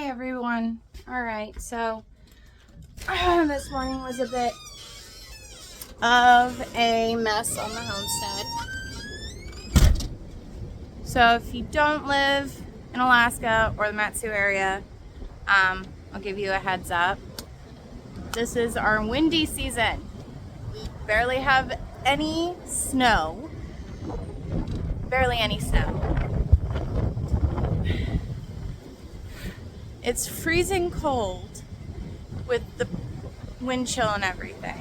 Hey everyone. Alright, so this morning was a bit of a mess on the homestead. So if you don't live in Alaska or the Matsu area, I'll give you a heads up. This is our windy season. We barely have any snow. Barely any snow. It's freezing cold with the wind chill and everything.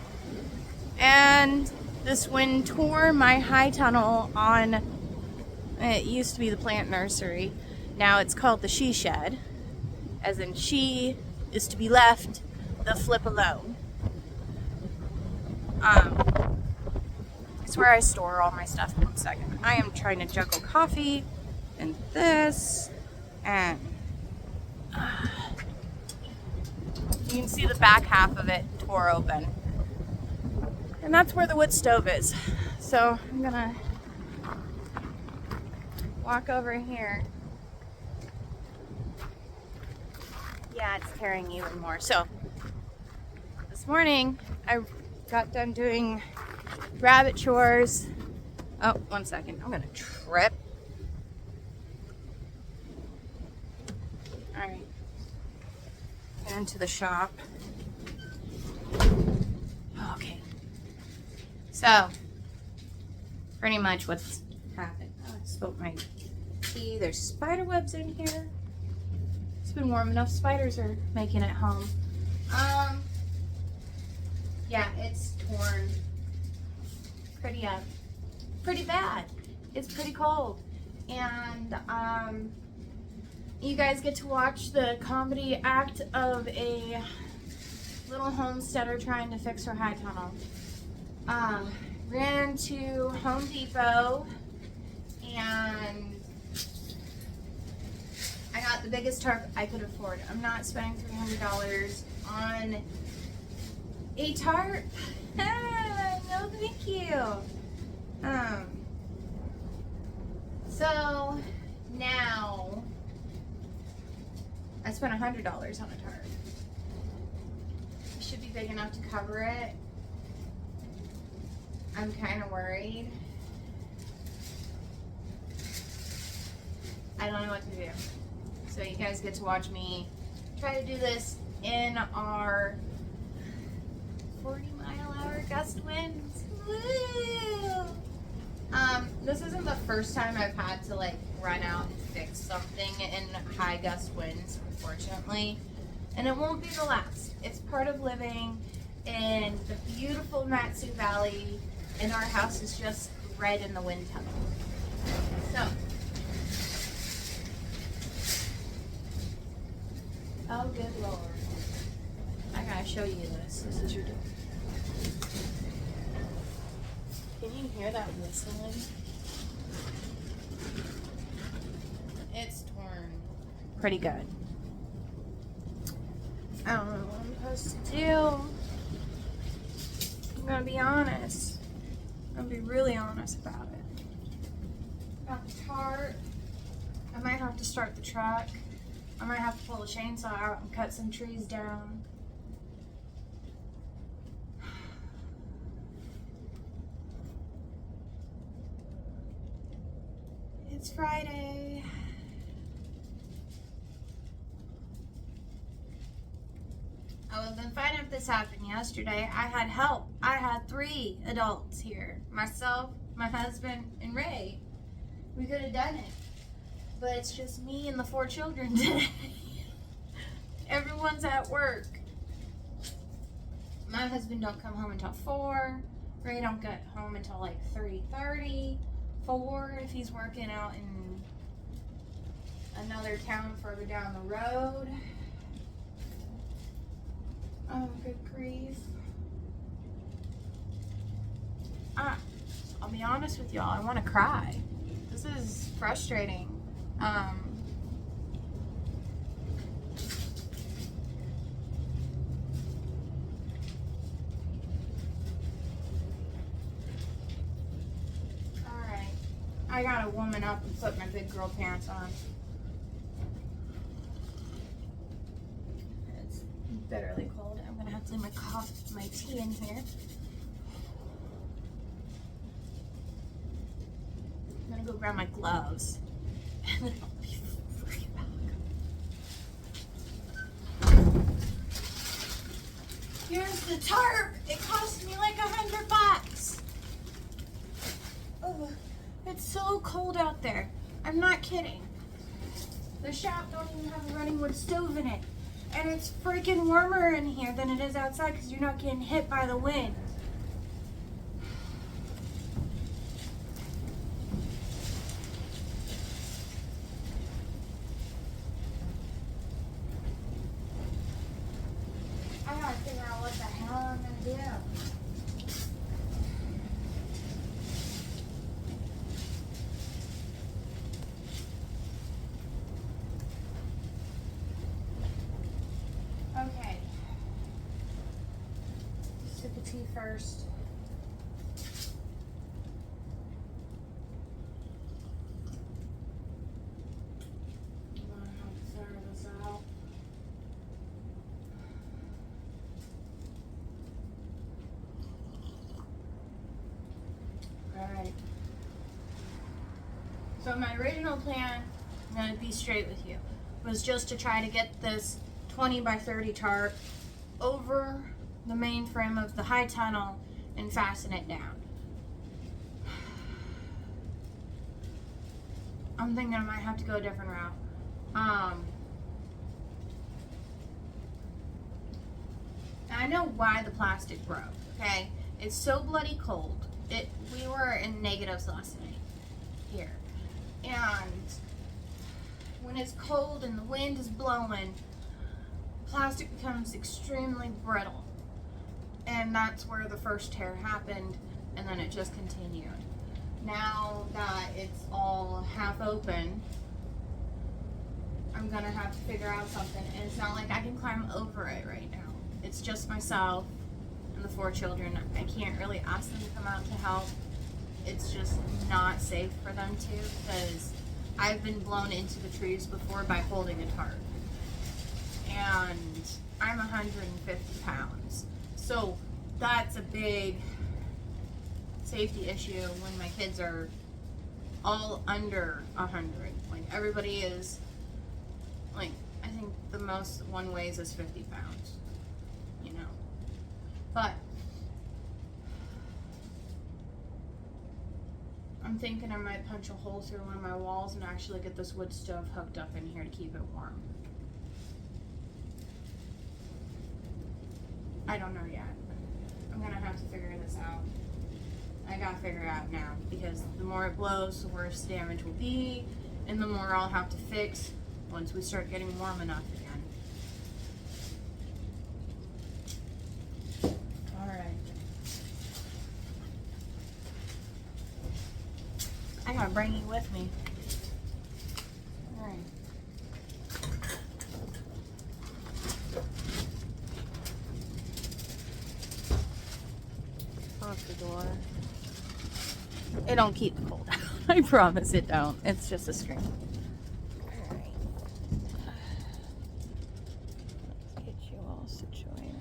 And this wind tore my Hightunnel on, it used to be the plant nursery. Now it's called the she shed, as in she is to be left the flip alone. It's where I store all my stuff. 1 second. I am trying to juggle coffee and this and you can see the back half of it tore open. And that's where the wood stove is. So I'm gonna walk over here. Yeah, it's tearing even more. So this morning I got done doing rabbit chores. Oh, 1 second. I'm gonna trip. All right. Get into the shop. Okay. So, pretty much what's happened. Oh, I spilled my tea. There's spider webs in here. It's been warm enough. Spiders are making it home. Yeah, it's torn pretty bad. It's pretty cold. And, you guys get to watch the comedy act of a little homesteader trying to fix her Hightunnel. Ran to Home Depot and I got the biggest tarp I could afford. I'm not spending $300 on a tarp. No, thank you. So now I spent $100 on a tarp. It should be big enough to cover it. I'm kind of worried. I don't know what to do. So you guys get to watch me try to do this in our 40-mile-hour gust winds. Woo! This isn't the first time I've had to like run out and fix something in high gust winds, unfortunately. And it won't be the last. It's part of living in the beautiful Matsu Valley, and our house is just red in the wind tunnel. So, oh good Lord. I gotta show you this. This is your door. Can you hear that whistling? It's torn pretty good. I don't know what I'm supposed to do. I'm gonna be honest. I'm gonna be really honest about it. About the tarp. I might have to start the truck. I might have to pull the chainsaw out and cut some trees down. It's Friday. I would have been fine if this happened yesterday. I had help. I had 3 adults here. Myself, my husband, and Ray. We could have done it. But it's just me and the 4 children today. Everyone's at work. My husband don't come home until 4. Ray don't get home until like 3:30. 4 if he's working out in another town further down the road. Oh, good grief. I'll be honest with y'all, I want to cry. This is frustrating. Alright. I gotta woman up and put my big girl pants on. bitterly cold. I'm gonna have to leave my tea in here. I'm gonna go grab my gloves and then I'll be right back. Here's the tarp. It cost me like $100. Oh, it's so cold out there. I'm not kidding. The shop don't even have a running wood stove in it. And it's freaking warmer in here than it is outside because you're not getting hit by the wind. I gotta figure out what the hell I'm gonna do. Okay. Sip of tea first. I'm gonna have to figure this out. Alright. So my original plan, I'm gonna be straight with you, was just to try to get this 20 by 30 tarp over the main frame of the Hightunnel and fasten it down. I'm thinking I might have to go a different route. I know why the plastic broke, okay? It's so bloody cold. We were in negatives last night here. And when it's cold and the wind is blowing, plastic becomes extremely brittle. And that's where the first tear happened, and then it just continued. Now that it's all half open, I'm gonna have to figure out something. And it's not like I can climb over it right now. It's just myself and the 4 children. I can't really ask them to come out to help. It's just not safe for them to, because I've been blown into the trees before by holding a tarp. And I'm 150 pounds. So that's a big safety issue when my kids are all under 100. Like, everybody is, like, I think the most one weighs is 50 pounds, you know. But I'm thinking I might punch a hole through one of my walls and actually get this wood stove hooked up in here to keep it warm. I don't know yet. I'm gonna have to figure this out. I gotta figure it out now, because the more it blows, the worse damage will be, and the more I'll have to fix once we start getting warm enough again. Alright. I gotta bring you with me. Alright. Lock the door. It don't keep the cold out. I promise it don't. It's just a screen. Alright. Let's get you all situated.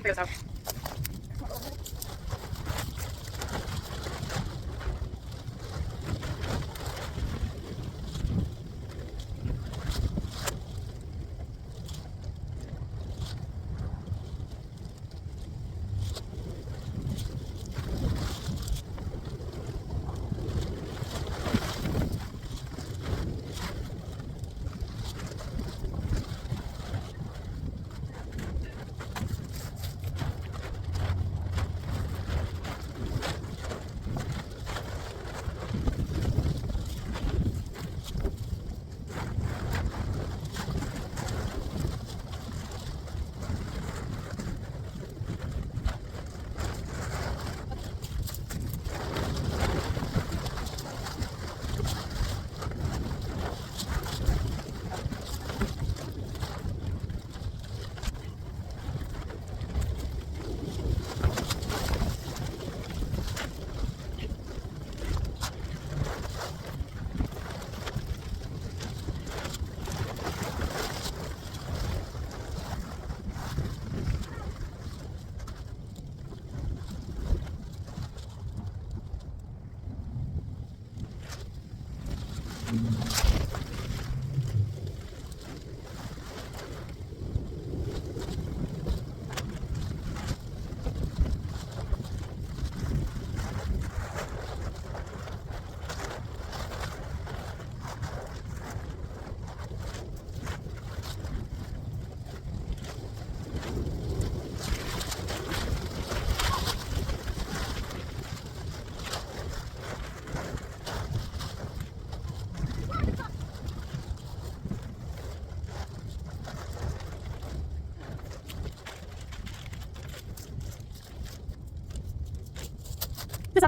This up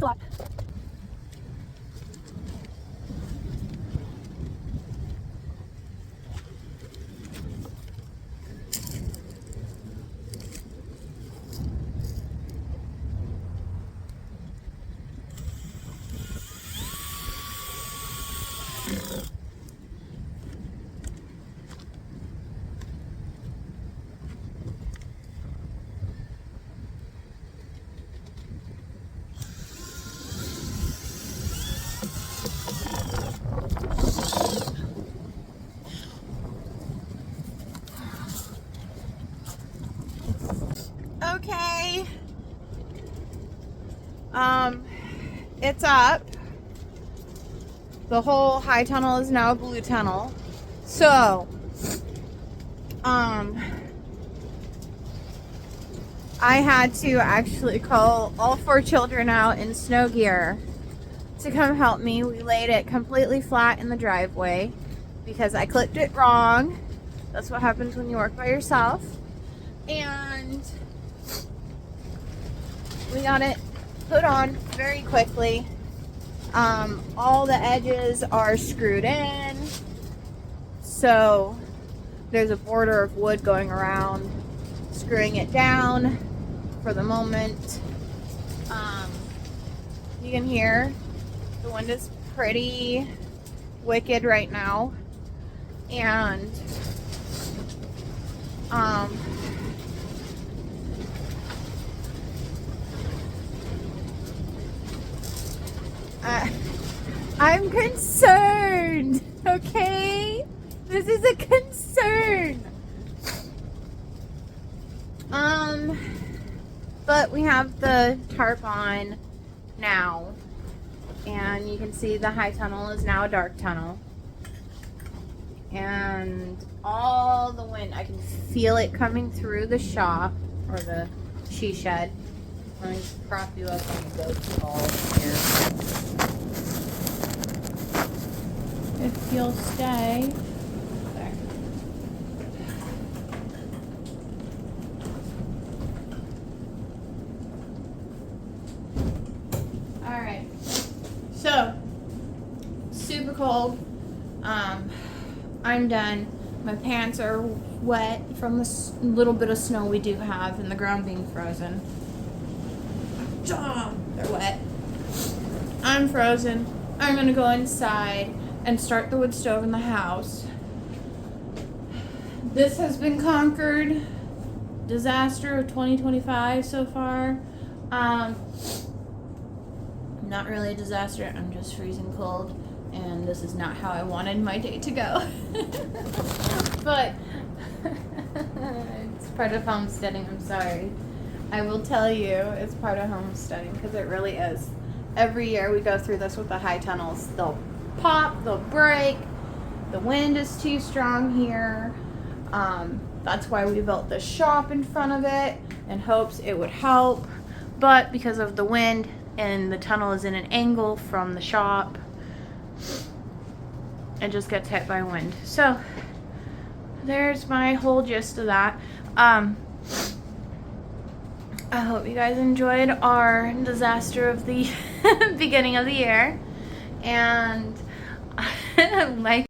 a lot. Okay. It's up. The whole high tunnel is now a blue tunnel. So, I had to actually call all 4 children out in snow gear to come help me. We laid it completely flat in the driveway because I clipped it wrong. That's what happens when you work by yourself. And we got it put on very quickly. All the edges are screwed in, so there's a border of wood going around, screwing it down for the moment. You can hear the wind is pretty wicked right now, and I'm concerned, okay? This is a concern. But we have the tarp on now, and you can see the high tunnel is now a dark tunnel. And all the wind, I can feel it coming through the shop, or the she shed. Let me prop you up on the goat's ball here. If you'll stay. There. Alright. So, super cold. I'm done. My pants are wet from the little bit of snow we do have and the ground being frozen. They're wet. I'm frozen. I'm gonna go inside and start the wood stove in the house. This has been conquered. disaster of 2025 so far. Not really a disaster. I'm just freezing cold, and this is not how I wanted my day to go. But it's part of homesteading. I'm sorry. I will tell you, it's part of homesteading because it really is. Every year we go through this with the high tunnels. They'll pop, they'll break. The wind is too strong here. That's why we built the shop in front of it in hopes it would help. But because of the wind and the tunnel is in an angle from the shop, it just gets hit by wind. So there's my whole gist of that. I hope you guys enjoyed our disaster of the beginning of the year. And like